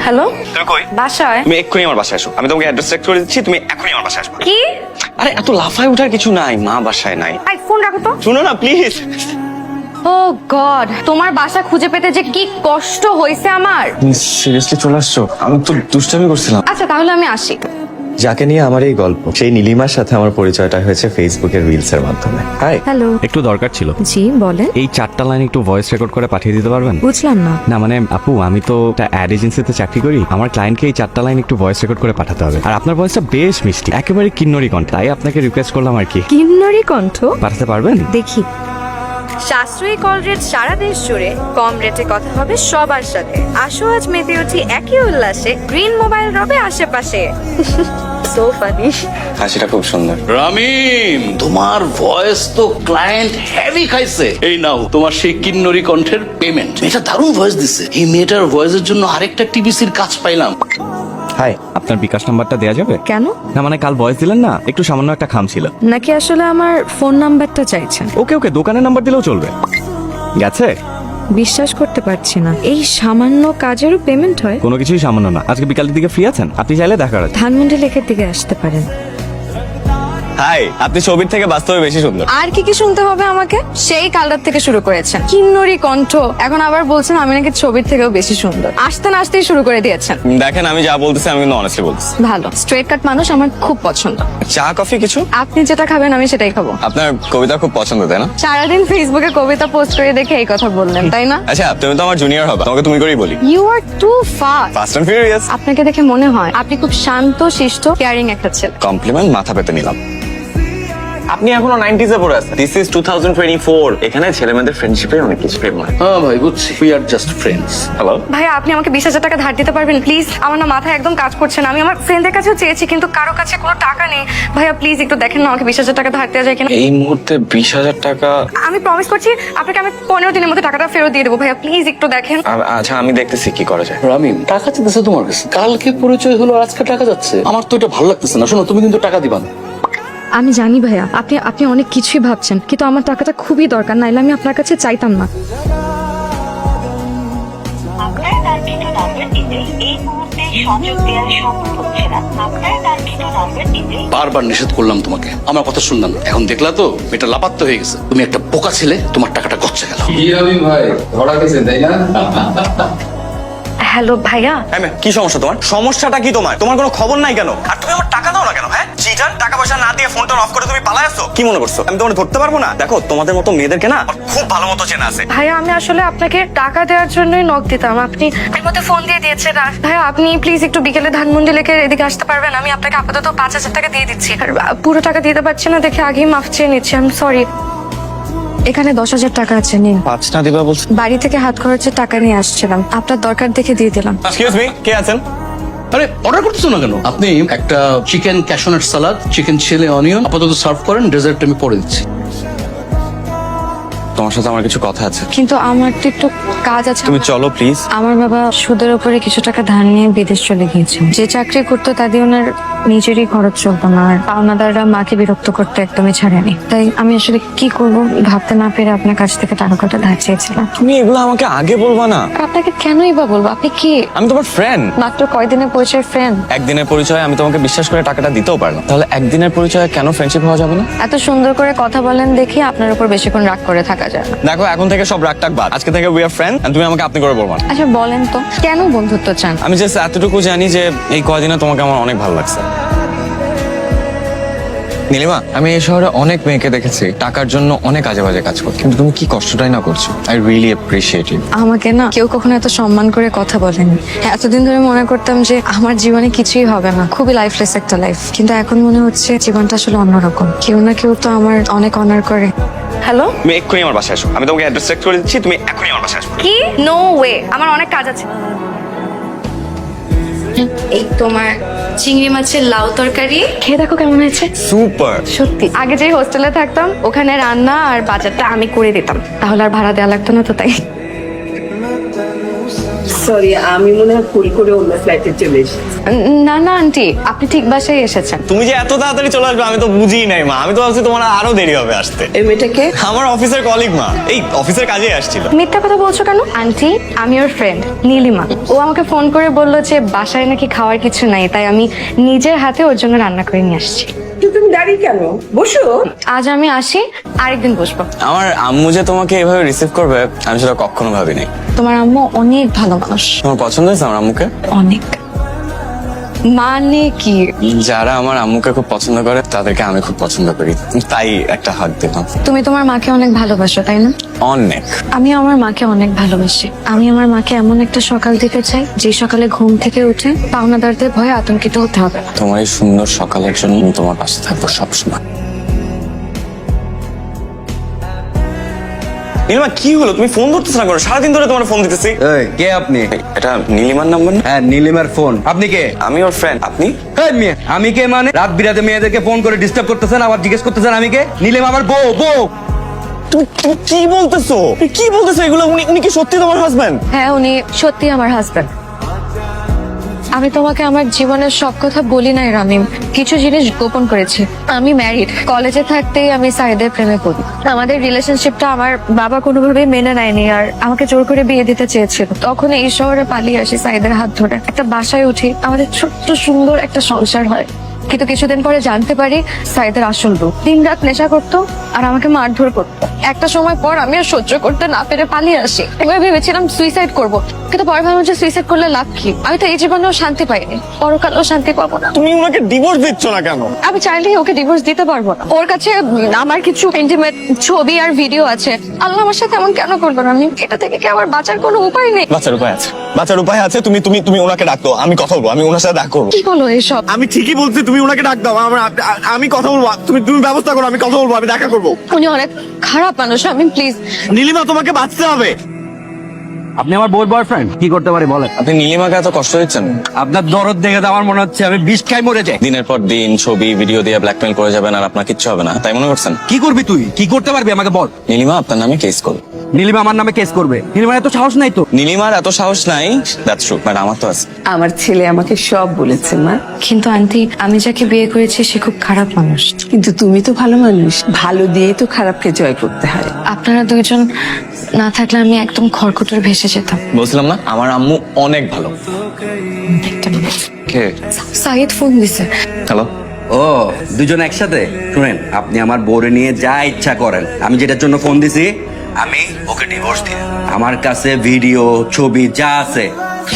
Hello, তুমি কই? বাসায়। তুমি এক্ষুনি আমার বাসায় এসো। আমি তোমাকে অ্যাড্রেস চেক করে দিচ্ছি, তুমি এখনই আমার বাসায় আসবে। কি? আরে এত লাফায় ওঠার কিছু নাই, মা বাসায় নাই। আই ফোন রাখো তো। শুনো না প্লিজ। ও গড, তোমার বাসা খুঁজে পেতে যে কি কষ্ট হয়েছে আমার। তুমি সিরিয়াসলি চলে আসছো? আমি তো দুষ্টামি করছিলাম। আচ্ছা তাহলে আমি আসি। যাকে নিয়ে আমার এই গল্প, সেই নীলিমার সাথে আমার পরিচয়টা হয়েছে ফেসবুকের রিলস এর মাধ্যমে। হাই। হ্যালো। একটু দরকার ছিল। জি বলেন। এই 4টা লাইন একটু ভয়েস রেকর্ড করে পাঠিয়ে দিতে পারবেন? বুঝলাম না। না মানে আপু, আমি তো একটা অ্যাড এজেন্সিতে চাকরি করি। আমার ক্লায়েন্টকে এই 4টা লাইন একটু ভয়েস রেকর্ড করে পাঠাতে হবে। আর আপনার ভয়েসটা বেশ মিষ্টি, একেবারে কিন্নরি কণ্ঠ। তাই আপনাকে রিকোয়েস্ট করলাম আর কি। কিন্নরি কণ্ঠ? পাঠাতে পারবেন? দেখি। সাশ্রয়ী কল রেট সারা দেশ জুড়ে, কম রেটে কথা হবে সবার সাথে। আসো আজ মেতে উঠি একই উল্লাসে, গ্রিন মোবাইল রবে আশেপাশে। So funny. হাসিটা খুব সুন্দর। রামিম, তোমার ভয়েস তো ক্লায়েন্ট হেভি খাইছে। এই নাও তোমার সেই কিন্নরি কণ্ঠের পেমেন্ট। মেয়েটা দারুণ ভয়েস দিছে। এই মেয়েটার ভয়েসের জন্য আরেকটা টিভিসির কাজ পাইলাম। হাই। আপনার বিকাশ নাম্বারটা দেওয়া যাবে? কেন? না মানে কাল ভয়েস দিলেন না, একটু সামান্য একটা খাম ছিল। নাকি আসলে আমার ফোন নাম্বারটা চাইছেন? ওকে ওকে, দোকানের নাম্বার দিলেও চলবে। গেছে? বিশ্বাস করতে পারছি না, এই সামান্য কাজেরও পেমেন্ট হয়? কোনো কিছুই সামান্য না। আজকে বিকালের দিকে ফ্রি আছেন? আপনি চাইলে দেখা করা যায়। ধানমন্ডি লেকের দিকে আসতে পারেন। হাই, আপনি ছবির থেকে বাস্তবে বেশি সুন্দর। আর কি কি শুনতে হবে আমাকে? সেই কালরাত থেকে শুরু করেছেন কিন্নরি কণ্ঠ, এখন আবার বলছেন আমি নাকি ছবির থেকেও বেশি সুন্দর। আসতে না আসতেই শুরু করে দিয়েছেন। দেখেন, আমি যা বলতেছি আমি কিন্তু অনেস্টলি বলতেছি। ভালো, স্ট্রেট কাট মানুষ আমার খুব পছন্দ। চা কফি কিছু? আপনি যেটা খাবেন আমি সেটাই খাবো। আপনার কবিতা খুব পছন্দ, তাই না? সারাদিন ফেসবুকে কবিতা পোস্ট করে দেখে এই কথা বললেন, তাই না? আচ্ছা, তুমি তো আমার জুনিয়র হবে, তোমাকে তুমি করেই বলি। You are too fast. Fast and furious. আপনাকে দেখে মনে হয় আপনি খুব শান্ত শিষ্ট কেয়ারিং একটা ছেলে। কমপ্লিমেন্ট মাথা পেতে নিলাম। আপনি এখনো 90s এ পড়ে আছেন। This is 2024। এখানে ছেলেমেয়েদের ফ্রেন্ডশিপে অনেক কিছু প্রেম হয়। হ্যাঁ ভাই, বুঝছি। We are just friends. Hello. ভাইয়া, আপনি আমাকে 20,000 টাকা ধার দিতে পারবেন প্লিজ? আমার না মাথায় একদম কাজ করছে না। আমি আমার ফ্রেন্ডের কাছেও চেয়েছি কিন্তু কারো কাছে কোনো টাকা নেই। ভাইয়া প্লিজ একটু দেখেন না, আমাকে 20,000 টাকা ধার দেওয়া যায় কিনা। এই মুহূর্তে 20,000 টাকা? আমি প্রমিস করছি আপনাকে আমি 15 দিনের মধ্যে টাকাটা ফেরত দিয়ে দেবো। ভাইয়া প্লিজ একটু দেখেন। আচ্ছা, আমি দেখতেছি কি করা যায়। রামিম, টাকা চাইতেছে তোমার কাছে। কালকে পরিচয় হলো আর আজকে টাকা যাচ্ছে। আমার তো এটা ভালো লাগতেছে না। শোনো, তুমি কিন্তু টাকা দিবা না। আমি জানি ভাইয়া, আপনি অনেক কিছুই ভাবছেন, কিন্তু আমার টাকাটা খুবই দরকার, নাইলে আমি আপনার কাছে চাইতাম না। আপনার কাঙ্ক্ষিত নাম্বারটিতে এই মুহূর্তে সংযোগ দেওয়া সম্ভব হচ্ছে না। আপনার কাঙ্ক্ষিত নাম্বারটিতে বারবার নিষেধ করলাম তোমাকে, আমার কথা শুনলাম না। এখন দেখলা তো এটা লাপাত্ত হয়ে গেছে। তুমি একটা বোকা ছিলে, তোমার টাকাটা গচ্ছে গেল। ভাই ধরা গেছে তাই না? হ্যালো ভাইয়া। হ্যাঁ ম্যাম, কি সমস্যা তোমার? সমস্যাটা কি তোমার? তোমার কোনো খবর নাই কেন? আর তুমি আমার টাকা দাও না কেন? হ্যাঁ চিটার, টাকা পয়সা না দিয়ে ফোনটা অফ করে তুমি পালাই আসছো। কি মনে করছো আমি তোমাকে ধরতে পারবো না? দেখো, তোমাদের মতো মেয়েদেরকে না আমার খুব ভালো মতো চেনা আছে। ভাইয়া, আমি আসলে আপনাকে টাকা দেওয়ার জন্যই নক দিতাম, আপনি এর মধ্যে ফোন দিয়ে দিয়েছেন। আর ভাইয়া আপনি প্লিজ একটু বিকেলে ধানমন্ডি লেকের এদিকে আসতে পারবেন? আমি আপনাকে আপাতত 5,000 টাকা দিয়ে দিচ্ছি। আর পুরো টাকা দিতে পারছি না দেখে আগেই মাফ চেয়ে নিচ্ছি, আমি সরি। এখানে 10,000 টাকা আছে, নিন। 5 না দিবা বলছো? বাড়ি থেকে হাত খরচের টাকা নিয়ে আসছিলাম, আপনার দরকার দেখে দিয়ে দিলাম। এক্সকিউজ মি, কে আছেন? আরে অর্ডার করতেছো না কেন? আপনি একটা চিকেন ক্যাশনাট সালাদ, চিকেন ছেলে অনিয়ন আপাতত সার্ভ করেন। ডেজার্ট আমি পরে দিচ্ছি। তোমার সাথে আমার কিছু কথা আছে। কিন্তু আমার তো একটু কাজ আছে। তুমি চলো প্লিজ। আমার বাবা সুদের উপরে কিছু টাকা ধার নিয়ে বিদেশ চলে গিয়েছেন। যে চাকরি করতো তা দিয়ে ওনার নিজেরই খরচ চলতো না, আর পাওনাদাররা মাকে বিরক্ত করতে একদমই ছাড়েনি। তাই আমি আসলে কি করব ভাবতে না পেরে আপনার কাছ থেকে টাকা কটা ধার চেয়েছিলাম। তুমি এগুলো আমাকে আগে বলবা না। আর আপনাকে কেনই বা বলবো? আপনি কি আমি তোমার ফ্রেন্ড। মাত্র কয়দিনের পরিচয় ফ্রেন্ড? একদিনের পরিচয় আমি তোমাকে বিশ্বাস করে টাকাটা দিতেও পারলাম, তাহলে একদিনের পরিচয় কেন ফ্রেন্ডশিপ হওয়া যাবে না? এত সুন্দর করে কথা বলেন দেখি আপনার উপর বেশিক্ষণ রাগ করে থাকা যায় না। দেখো, এখন থেকে সব রাগ টাক বাদ। আজকে থেকে উই আর ফ্রেন্ড, তুমি আমাকে আপনি করে বলবা না। আচ্ছা বলেন তো, কেন বন্ধুত্ব চান? আমি জাস্ট এতটুকু জানি যে এই কয়দিনে তোমাকে আমার অনেক ভালো লাগছে। নীলিমা, আমি এই শহরে অনেক মেয়েকে দেখেছি টাকার জন্য অনেক আজে বাজে কাজ করতে, কিন্তু তুমি কি কষ্টটাই না করছো। I really appreciate you. আমাকে না কেউ কখনো এত সম্মান করে কথা বলেনি। এতদিন ধরে মনে করতাম যে আমার জীবনে কিছুই হবে না, খুবই লাইফলেস একটা লাইফ, কিন্তু এখন মনে হচ্ছে জীবনটা আসলে অন্যরকম। কেউ না কেউ তো আমার অনেক অনার করে। হ্যালো। তুমি এক্ষুনি আমার বাসায় আসো। আমি তোমাকে অ্যাড্রেস চেক করে দিচ্ছি, তুমি এক্ষুনি আমার বাসায় আসো। কি? নো ওয়ে, আমার অনেক কাজ আছে। এই তোমার চিংড়ি মাছের লাউ তরকারি খেয়ে দেখো কেমন হয়েছে। সুপার। সত্যি, আগে যে হোস্টেলে থাকতাম ওখানে রান্না আর বাজারটা আমি করে দিতাম, তাহলে আর ভাড়া দেওয়া লাগতো না, তো তাই। সরি, আমি মনে হয় ভুল করে অন্য ফ্লাইটে চলে এসেছি। না না আন্টি, আপনি ঠিক বাসায় এসেছেন। তুমি যে এত তাড়াতাড়ি চলে আসবে আমি তো বুঝিই নাই মা। আমি তো ভাবছি তোমার আরো দেরি হবে আসতে। এই মেয়েটাকে আমার অফিসের কলিগ মা, এই অফিসের কাজে আসছিল। মিথ্যা কথা বলছো কেন আন্টি? আমি ওর ফ্রেন্ড নীলিমা। ও আমাকে ফোন করে বললো যে বাসায় নাকি খাওয়ার কিছু নাই, তাই আমি নিজের হাতে ওর জন্য রান্না করে নিয়ে আসছি। তুমি দাঁড়িয়ে কেন? বসো। আজ আমি আসি, আরেকদিন বসবো। আমার আম্মু যে তোমাকে এভাবে রিসিভ করবে আমি সেটা কখনো ভাবিনি। তোমার আম্মু অনেক ভালো মানুষ। তোমার পছন্দ হয়েছে আমার আম্মুকে? অনেক। মানে কি? যারা আমার আম্মুকে খুব পছন্দ করে তাদেরকে আমি খুব পছন্দ করি, তাই একটা হাত দিলাম। তুমি তোমার মাকে অনেক ভালোবাসো তাই না? অনেক। আমি আমার মাকে অনেক ভালোবাসি। আমি আমার মাকে এমন একটা সকাল দিতে চাই যে সকালে ঘুম থেকে উঠে পাওনাদারদের ভয়ে আতঙ্কিত হতে হবে না। তোমার এই সুন্দর সকালের জন্য আমি তোমার পাশে থাকবো সবসময়। নীলিমা কি হলো? তুমি ফোন ধরতেছ না কেন? সারাদিন ধরে তোমার ফোন দিতেছি। এই, কে আপনি? এটা নীলিমার নাম্বার না? হ্যাঁ, নীলিমার ফোন। আপনি কে? আমি ওর ফ্রেন্ড। আপনি? এই মেয়ে, আমি কে মানে? রাত বিরাতে মেয়েদেরকে ফোন করে ডিস্টার্ব করতেছেন, আবার জিজ্ঞেস করতেছেন আমি কে? নীলিমা আমার বউ। তুমি কি বলতেছো? তুমি কি বলতেছো এগুলো? উনি কি সত্যি তোমার হাজবেন্ড? হ্যাঁ, উনি সত্যি আমার হাজবেন্ড। আমি তোমাকে আমার জীবনের সব কথা বলি নাই রামিম, কিছু জিনিস গোপন করেছি। আমি ম্যারিড। কলেজে থাকতেই আমি সাইদের প্রেমে পড়ি। আমাদের রিলেশনশিপটা আমার বাবা কোনোভাবেই মেনে নেয়নি, আর আমাকে জোর করে বিয়ে দিতে চেয়েছিল। তখন এই শহরে পালিয়ে আসি সাইদের হাত ধরে। একটা বাসায় উঠি, আমাদের ছোট্ট সুন্দর একটা সংসার হয়। কিন্তু কিছুদিন পরে জানতে পারি সাইদের আসল রূপ। দিনরাত নেশা করতো আর আমাকে মারধর করতো। একটা সময় পর আমি আর সহ্য করতে না পেরে পালিয়ে আসি। এবার ভেবেছিলাম সুইসাইড করব, কিন্তু পরে ভাবলাম যে সুইসাইড করলে লাভ কি? আমি তো এই জীবনেও শান্তি পাইনি, পরকালেও শান্তি পাবো না। তুমি ওনাকে ডিভোর্স দিচ্ছ না কেন? আমি চাইলেই ওকে ডিভোর্স দিতে পারবো না। ওর কাছে আমার কিছু ইন্টিমেট ছবি আর ভিডিও আছে। আল্লাহ আমার সাথে এমন কেন করবো না? আমি এটা থেকে কি আমার বাঁচার কোনো উপায় নেই? বাঁচার উপায় আছে, বাঁচার উপায় আছে। তুমি তুমি তুমি ওনাকে ডাকো, আমি কথা বলবো, আমি ওনার সাথে দেখা করবো। কি বলো এসব? আমি ঠিকই বলছি, তুমি ওনাকে ডাক দাও। আমি কথা বলবো, তুমি তুমি ব্যবস্থা করো, আমি কথা বলবো, আমি দেখা করবো। উনি অনেক খারাপ মানুষ, আমি প্লিজ। নীলিমা তোমাকে বাঁচতে হবে। আপনি আমার বউর বয়ফ্রেন্ড, কি করতে পারি বলেন? আপনি নীলিমাকে এত কষ্ট দিচ্ছেন? আপনার দরদ দেখে তো আমার মনে হচ্ছে আমি বিষ খাই মরে যাই। দিনের পর দিন ছবি ভিডিও দিয়ে ব্ল্যাকমেল করে যাবেন আর আপনার কিচ্ছু হবে না, তাই মনে করছেন? কি করবি তুই? কি করতে পারবি আমাকে বল। নীলিমা আপনার নামে কেস করবে। নীলিমা আমার নামে কেস করবে? নীলিমার এত সাহস নাই তো? নীলিমার এত সাহস নাই, দ্যাটস ট্রু, বাট আমার তো আছে। আমার ছেলে আমাকে সব বলেছে মা। কিন্তু আন্টি, আমি যাকে বিয়ে করেছি সে খুব খারাপ মানুষ। কিন্তু তুমি তো ভালো মানুষ, ভালো দিয়ে তো খারাপকে জয় করতে হয়। আপনারা দুইজন না থাকলে আমি একদম খড়কুটোর ভেসে যেতাম। বলছিলাম না আমার আম্মু অনেক ভালো। একটা মিনিট। কে? সাইদ ফোন দিছে। হ্যালো। ও, দুজন একসাথে? শুনেন, আপনি আমার বউরে নিয়ে যা ইচ্ছা করেন। আমি যেটার জন্য ফোন দিছি, আমি ওকে ডিভোর্স দিই। আমার কাছে ভিডিও ছবি যা আছে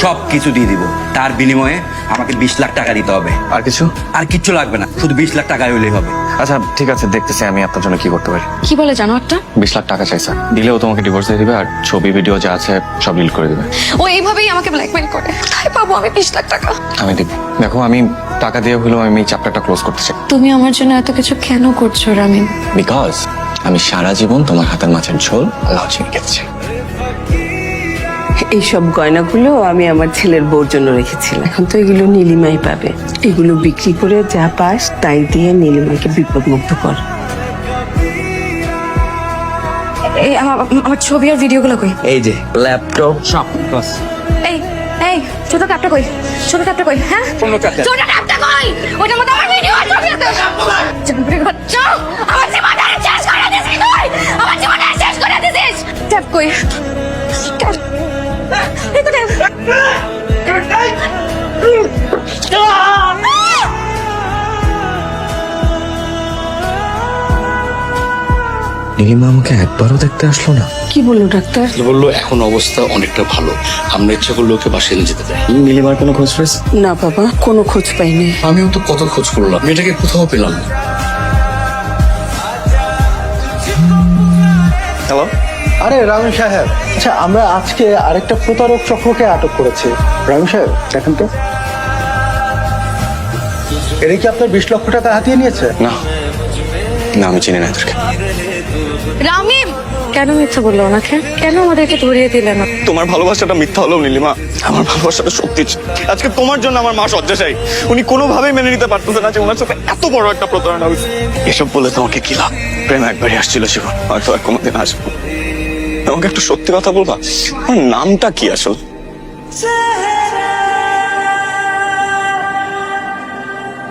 সব কিছু দিয়ে দিব। তার বিনিময়ে আমাকে 20 লাখ টাকা দিতে হবে। আর কিছু? আর কিচ্ছু লাগবে না, শুধু 20 লাখ টাকা হইলেই হবে। আচ্ছা ঠিক আছে, দেখতেছি আমি আপনার জন্য কি করতে পারি। কি বলে জানো একটা? 20 লাখ টাকা চাইছে, দিলেও তোমাকে ডিভোর্স দিয়ে দিবে আর ছবি ভিডিও যা আছে সব ডিলিট করে দিবে। ও এইভাবেই আমাকে ব্ল্যাকমেল করে। তাই পাবো আমি 20 লাখ টাকা? আমি দিব। দেখো আমি টাকা দিয়ে হলেও আমি এই চ্যাপ্টারটা ক্লোজ করতে চাই। তুমি আমার জন্য এত কিছু কেন করছো রামিম? বিকজ আমি সারা জীবন তোমার হাতের মাছের ঝোল লাউ চিনি খেতে চাই। এইসব গয়নাগুলো আমি আমার ছেলের বউর জন্য রেখেছিলাম। এখন তো এগুলো নীলিমাই পাবে। এগুলো বিক্রি করে যা পাস তাই দিয়ে নীলিমাকে বিপদ মুক্ত কর। এই আমার ছবি আর ভিডিওগুলো কই? এই যে ল্যাপটপ সব বাস। এই এই ছোট ক্যাপটা কই? ছোট ক্যাপটা কই? হ্যাঁ, কোনো ক্যাপটা? ছোট ক্যাপটা কই? ওটার মধ্যে আমার ভিডিও আর ছবি আছে। চাকরি করছ? আমার জীবনটা শেষ করে দিছিস তুই। আমার জীবনটা শেষ করে দিছিস। ক্যাপ কই? ক্যাপ। এই তো ক্যাপ। নীলিমা আমাকে একবারও দেখতে আসলো না। কি বললো ডাক্তার? বললো এখন অবস্থা অনেকটা ভালো, আমরা ইচ্ছা করলে ওকে বাসায় নিয়ে যেতে চাই। নীলিমার কোনো খোঁজ পেয়েছে? না বাবা, কোনো খোঁজ পাইনি। আমিও তো কত খোঁজ করলাম, মেয়েটাকে কোথাও পেলাম না। হ্যালো। আরে রামি সাহেব, আচ্ছা আমরা আজকে আরেকটা প্রতারক চক্রকে আটক করেছি। রামি সাহেব দেখেন তো, এরা কি আপনার 20 লক্ষ টাকা হাতিয়ে নিয়েছে? না না, আমি চিনি না এদেরকে। রামিম কেন মিথ্যা বললো ওনাকে? কেন আমাদেরকে ধরিয়ে দিলেন? তোমার ভালোবাসাটা মিথ্যা হলো নীলিমা, আমার ভালোবাসাটা সত্যি ছিল। আজকে তোমার জন্য আমার মা শয্যাশায়ী। উনি কোনোভাবেই মেনে নিতে পারতেছে না যে ওনার সাথে এত বড় একটা প্রতারণা হয়েছে। এসব বলে তোমাকে কি লাভ? প্রেম একবারই আসছিল জীবন, হয়তো আর কোনোদিন আসবো। আমাকে একটু সত্যি কথা বলবা, আমার নামটা কি আসল? चाहे